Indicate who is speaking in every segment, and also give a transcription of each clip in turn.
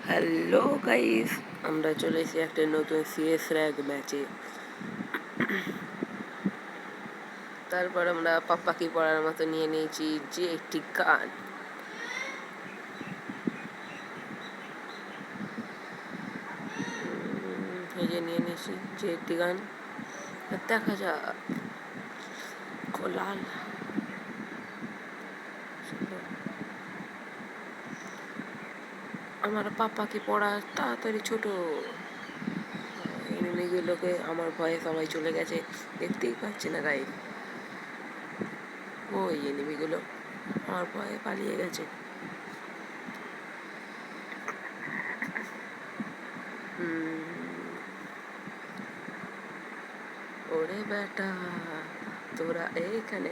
Speaker 1: Hello guys, আমরা চলে এসেছি একটা নতুন সিএস র্যাগ ম্যাচে। তারপর আমরা পাপ্পাকে পড়ার মতো নিয়ে নিয়েছি যে একটি গান। এই যে নিয়ে নিয়েছি যে একটি গান। দেখা যাক লাল আমার পাপ্পাকে পড়া তাড়াতাড়ি ছোট এনিমিগুলোকে আমার ভয়ে সবাই চলে গেছে, দেখতেই পাচ্ছি না গাইস। ওই এনিমিগুলো আমার ভয়ে পালিয়ে গেছে। ওরে বেটা, তোরা এইখানে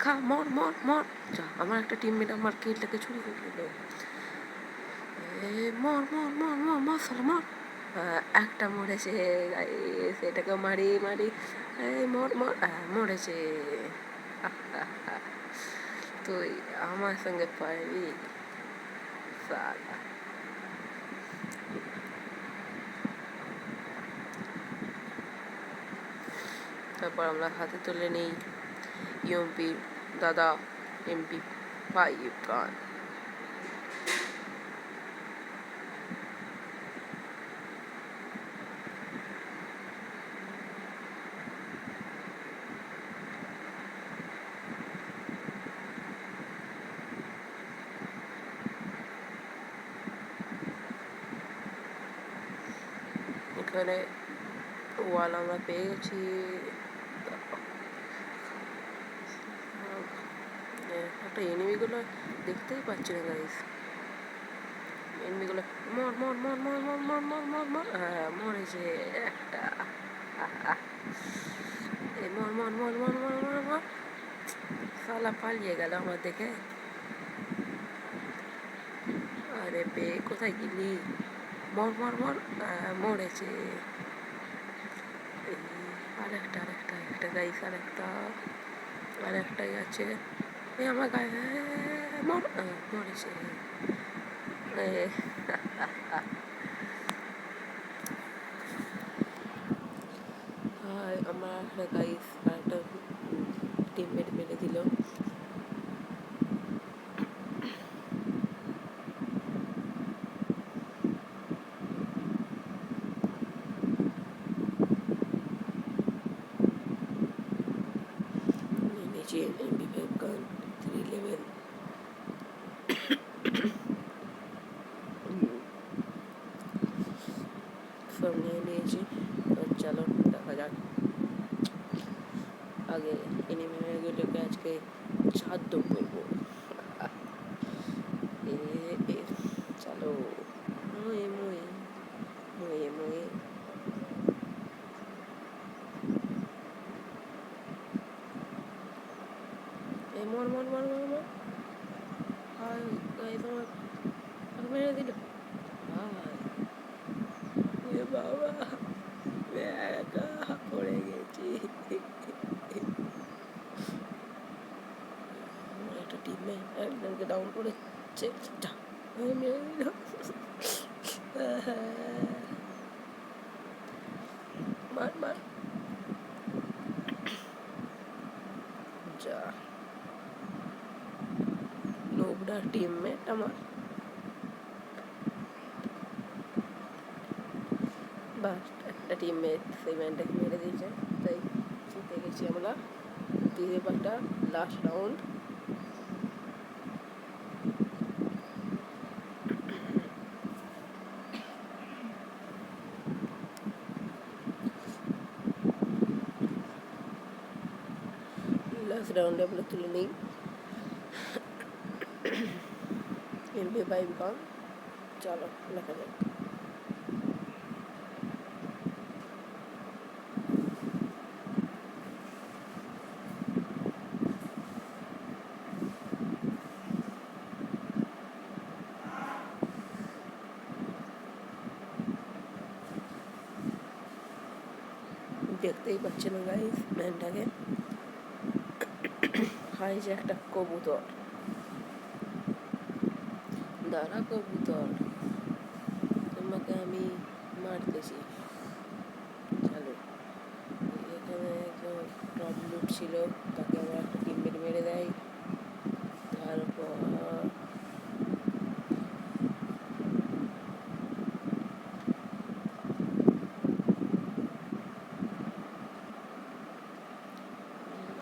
Speaker 1: খা, মর মর মর। যা, আমার একটা টিমমেট আমার কিলটাকে চুরি করে নিল। মর মর মর মর মর সালা মর। একটা মরেছে, সেটাকে মারি মারি। মর মর, মরেছে। তুই আমার সঙ্গে পারবি সালা। তারপর আমরা হাতে তুলে নিই ইউএমপি দাদা MP5 গান। এখানে ওয়াল আমরা পেয়ে গেছি। একটা এনিমিগুলো দেখতেই পাচ্ছি না গাইস। এনিমিগুলো মর মর মর মর মর মর মর মর মর। মরেছে একটা। মর মর মর মর মর মর মর। শালা পালিয়ে গেল আমার দেখে। আরে বে, কোথায় গেলি? মর মর মর। মরেছে। আরেকটা আরেকটা একটা গাইস, আরেকটাই আছে। আমার গায়ে মর। মরেছে। আমার একটা গাইস একটা টিমমেট মেরে দিল। নিচে MP5 গান 3 লেভেল। সব নিয়ে নিয়েছি। চলো দেখা যাক। আগে এনিমিগুলোকে আজকে ছাদ্য করবো। চলো মুয়ে মুয়ে মুয়ে মুয়ে। মর মর মর মর মর। তোমার মেরে দিল। বাবা, একা পড়ে গেছি। একটা টিমে একজনকে ডাউন করেছে। মার মার। যা লোকটা টিমমেট আমার। বাস একটা টিমমেট সেই ম্যানটাকে মেরে দিয়েছে, তাই জিতে গেছি আমরা। দ্বিতীয় পার্টটা লাস্ট রাউন্ড। লাস্ট রাউন্ডে আমরা তুলে নিই MP5 গান। চলো দেখা যাক। দেখতেই পাচ্ছেন গাইস ম্যানটাকে। হাই যে একটা কবুতর, দাঁড়া কবুতর। করতেছি। চালু। এখানে একজন টপ লুট ছিল, তাকে আবার একটা টিমমেট মেরে দেয়। তারপর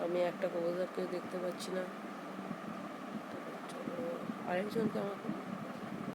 Speaker 1: আমি একটা কবুতরকেও দেখতে পাচ্ছি না। চলো, আরেকজনকে আমাকে